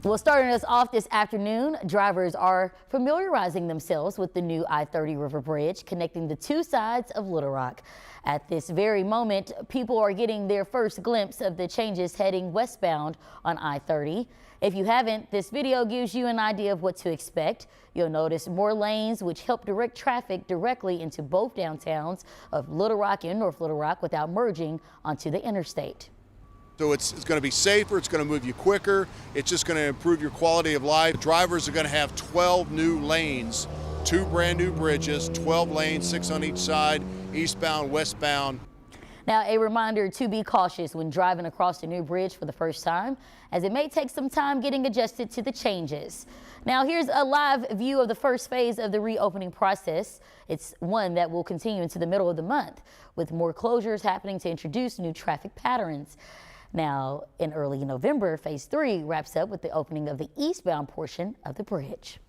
Well, starting us off this afternoon, drivers are familiarizing themselves with the new I30 River Bridge connecting the two sides of Little Rock. At this very moment, people are getting their first glimpse of the changes heading westbound on I30. If you haven't, this video gives you an idea of what to expect. You'll notice more lanes which help direct traffic directly into both downtowns of Little Rock and North Little Rock without merging onto the interstate. So it's going to be safer, it's going to move you quicker, it's just going to improve your quality of life. Drivers are going to have 12 new lanes, 2 brand new bridges, 12 lanes, 6 on each side, eastbound, westbound. Now, a reminder to be cautious when driving across the new bridge for the first time, as it may take some time getting adjusted to the changes. Now, here's a live view of the first phase of the reopening process. It's one that will continue into the middle of the month, with more closures happening to introduce new traffic patterns. Now, in early November, phase 3 wraps up with the opening of the eastbound portion of the bridge.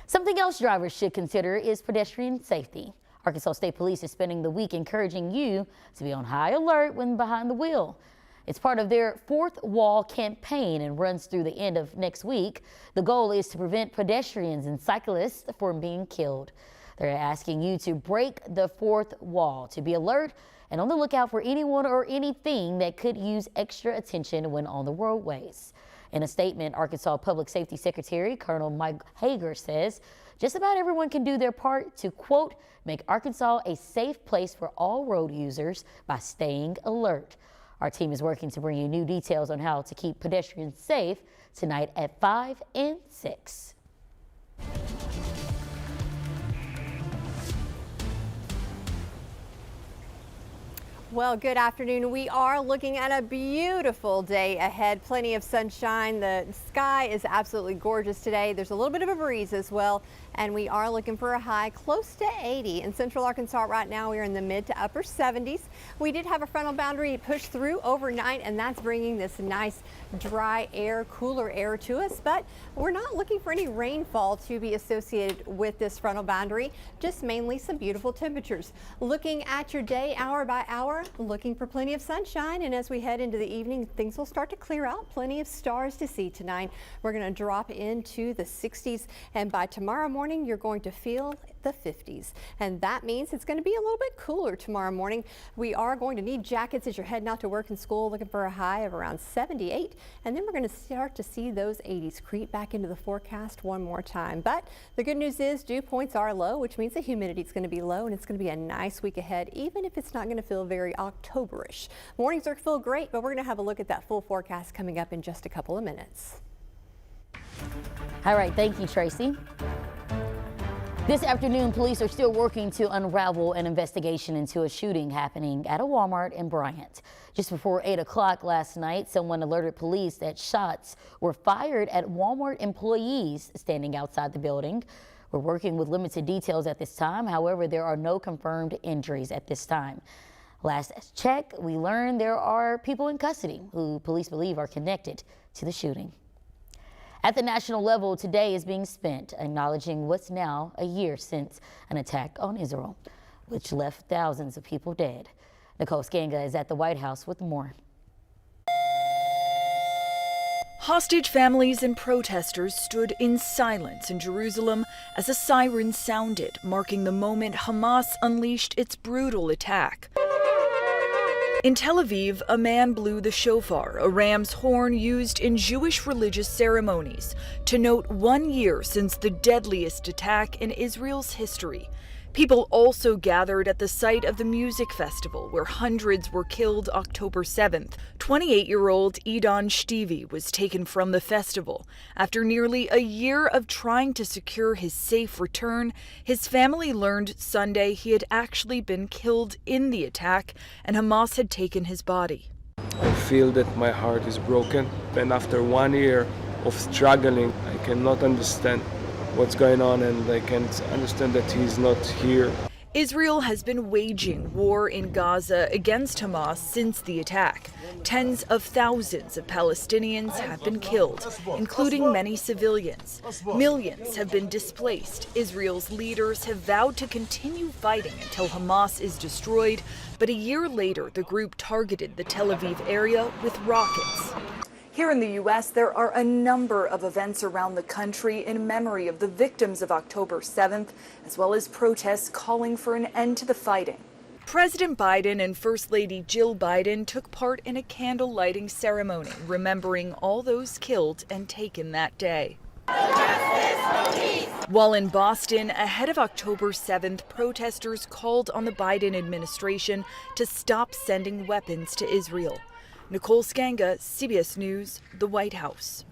Something else drivers should consider is pedestrian safety. Arkansas State Police is spending the week encouraging you to be on high alert when behind the wheel. It's part of their Fourth Wall campaign and runs through the end of next week. The goal is to prevent pedestrians and cyclists from being killed. They're asking you to break the fourth wall, to be alert and on the lookout for anyone or anything that could use extra attention when on the roadways. In a statement, Arkansas Public Safety Secretary Colonel Mike Hager says just about everyone can do their part to, quote, make Arkansas a safe place for all road users by staying alert. Our team is working to bring you new details on how to keep pedestrians safe tonight at 5 and 6. Well, good afternoon. We are looking at a beautiful day ahead. Plenty of sunshine. The sky is absolutely gorgeous today. There's a little bit of a breeze as well, and we are looking for a high close to 80. In central Arkansas right now, we are in the mid to upper 70s. We did have a frontal boundary push through overnight, and that's bringing this nice dry air, cooler air to us, but we're not looking for any rainfall to be associated with this frontal boundary, just mainly some beautiful temperatures. Looking at your day hour by hour, looking for plenty of sunshine, and as we head into the evening, things will start to clear out. Plenty of stars to see tonight. We're going to drop into the 60s, and by tomorrow morning, you're going to feel the 50s, and that means it's going to be a little bit cooler tomorrow morning. We are going to need jackets as you're heading out to work and school, looking for a high of around 78, and then we're going to start to see those 80s creep back into the forecast one more time. But the good news is dew points are low, which means the humidity is going to be low, and it's going to be a nice week ahead, even if it's not going to feel very Octoberish. Mornings are feel great, but we're going to have a look at that full forecast coming up in just a couple of minutes. All right, thank you, Tracy. This afternoon, police are still working to unravel an investigation into a shooting happening at a Walmart in Bryant. Just before 8 o'clock last night, someone alerted police that shots were fired at Walmart employees standing outside the building. We're working with limited details at this time. However, there are no confirmed injuries at this time. Last check, we learned there are people in custody who police believe are connected to the shooting. At the national level, today is being spent acknowledging what's now a year since an attack on Israel, which left thousands of people dead. Nicole Skanga is at the White House with more. Hostage families and protesters stood in silence in Jerusalem as a siren sounded, marking the moment Hamas unleashed its brutal attack. In Tel Aviv, a man blew the shofar, a ram's horn used in Jewish religious ceremonies, to note 1 year since the deadliest attack in Israel's history. People also gathered at the site of the music festival where hundreds were killed October 7th. 28-year-old Idon Shtivi was taken from the festival. After nearly a year of trying to secure his safe return, his family learned Sunday he had actually been killed in the attack and Hamas had taken his body. I feel that my heart is broken, and after 1 year of struggling, I cannot understand what's going on, and I can't understand that he's not here. Israel has been waging war in Gaza against Hamas since the attack. Tens of thousands of Palestinians have been killed, including many civilians. Millions have been displaced. Israel's leaders have vowed to continue fighting until Hamas is destroyed, but a year later, the group targeted the Tel Aviv area with rockets. Here in the U.S., there are a number of events around the country in memory of the victims of October 7th, as well as protests calling for an end to the fighting. President Biden and First Lady Jill Biden took part in a candle lighting ceremony, remembering all those killed and taken that day. While in Boston, ahead of October 7th, protesters called on the Biden administration to stop sending weapons to Israel. Nicole Skanga, CBS News, the White House.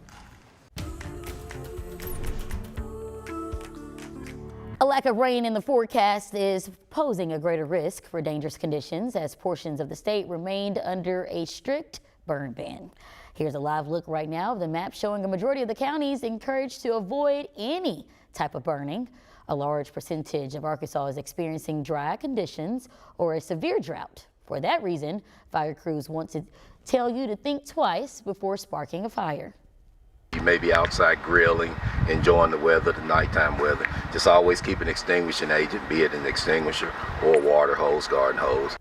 A lack of rain in the forecast is posing a greater risk for dangerous conditions as portions of the state remained under a strict burn ban. Here's a live look right now of the map showing a majority of the counties encouraged to avoid any type of burning. A large percentage of Arkansas is experiencing dry conditions or a severe drought. For that reason, fire crews want to tell you to think twice before sparking a fire. You may be outside grilling, enjoying the weather, the nighttime weather. Just always keep an extinguishing agent, be it an extinguisher or water hose, garden hose.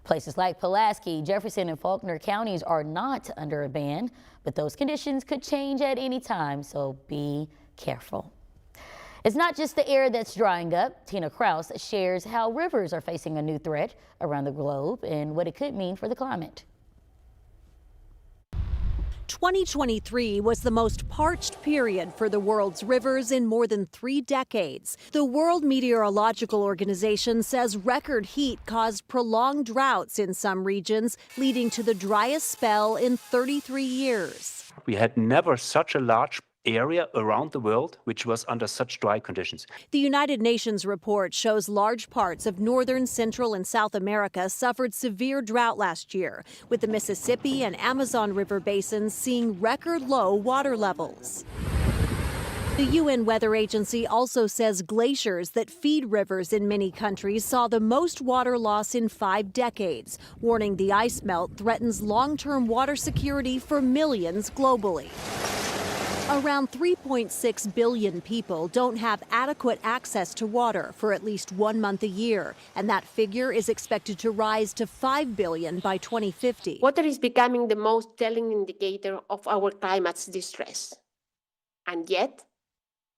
Places like Pulaski, Jefferson, and Faulkner counties are not under a ban, but those conditions could change at any time, so be careful. It's not just the air that's drying up. Tina Kraus shares how rivers are facing a new threat around the globe and what it could mean for the climate. 2023 was the most parched period for the world's rivers in more than 3 decades. The World Meteorological Organization says record heat caused prolonged droughts in some regions, leading to the driest spell in 33 years. We had never such a large area around the world which was under such dry conditions. The United Nations report shows large parts of northern, central, and South America suffered severe drought last year, with the Mississippi and Amazon River basins seeing record low water levels. The UN Weather Agency also says glaciers that feed rivers in many countries saw the most water loss in 5 decades, warning the ice melt threatens long-term water security for millions globally. Around 3.6 billion people don't have adequate access to water for at least 1 month a year, and that figure is expected to rise to 5 billion by 2050. Water is becoming the most telling indicator of our climate's distress. And yet,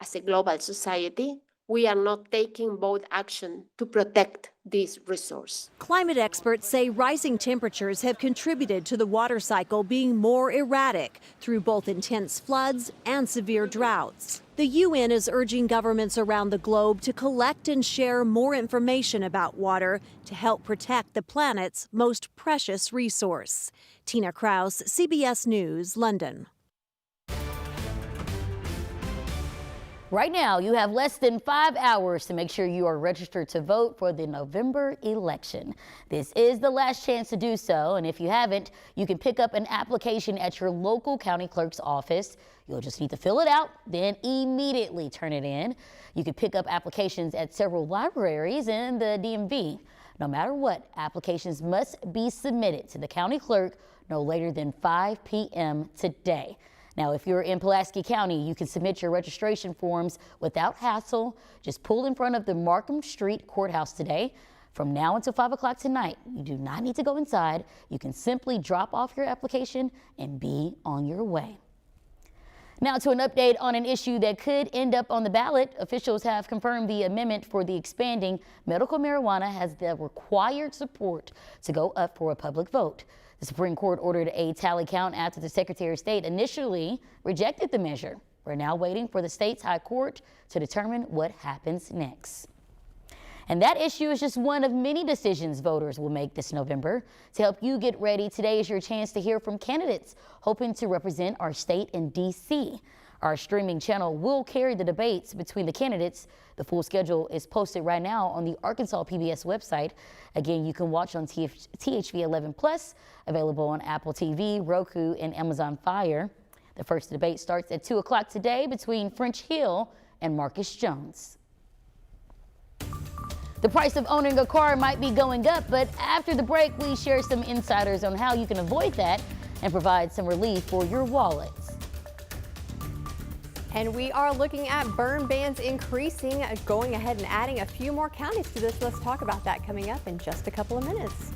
as a global society, we are not taking bold action to protect this resource. Climate experts say rising temperatures have contributed to the water cycle being more erratic through both intense floods and severe droughts. The UN is urging governments around the globe to collect and share more information about water to help protect the planet's most precious resource. Tina Kraus, CBS News, London. Right now, you have less than 5 hours to make sure you are registered to vote for the November election. This is the last chance to do so, and if you haven't, you can pick up an application at your local county clerk's office. You'll just need to fill it out, then immediately turn it in. You can pick up applications at several libraries in the DMV. No matter what, applications must be submitted to the county clerk no later than 5 p.m. today. Now, if you're in Pulaski County, you can submit your registration forms without hassle. Just pull in front of the Markham Street Courthouse today. From now until 5 o'clock tonight, you do not need to go inside. You can simply drop off your application and be on your way. Now to an update on an issue that could end up on the ballot. Officials have confirmed the amendment for the expanding medical marijuana has the required support to go up for a public vote. The Supreme Court ordered a tally count after the Secretary of State initially rejected the measure. We're now waiting for the state's high court to determine what happens next. And that issue is just one of many decisions voters will make this November. To help you get ready, today is your chance to hear from candidates hoping to represent our state in D.C. Our streaming channel will carry the debates between the candidates. The full schedule is posted right now on the Arkansas PBS website. Again, you can watch on THV 11 Plus, available on Apple TV, Roku, and Amazon Fire. The first debate starts at 2 o'clock today between French Hill and Marcus Jones. The price of owning a car might be going up, but after the break, we share some insiders on how you can avoid that and provide some relief for your wallets. And we are looking at burn bans increasing, going ahead and adding a few more counties to this. Let's talk about that coming up in just a couple of minutes.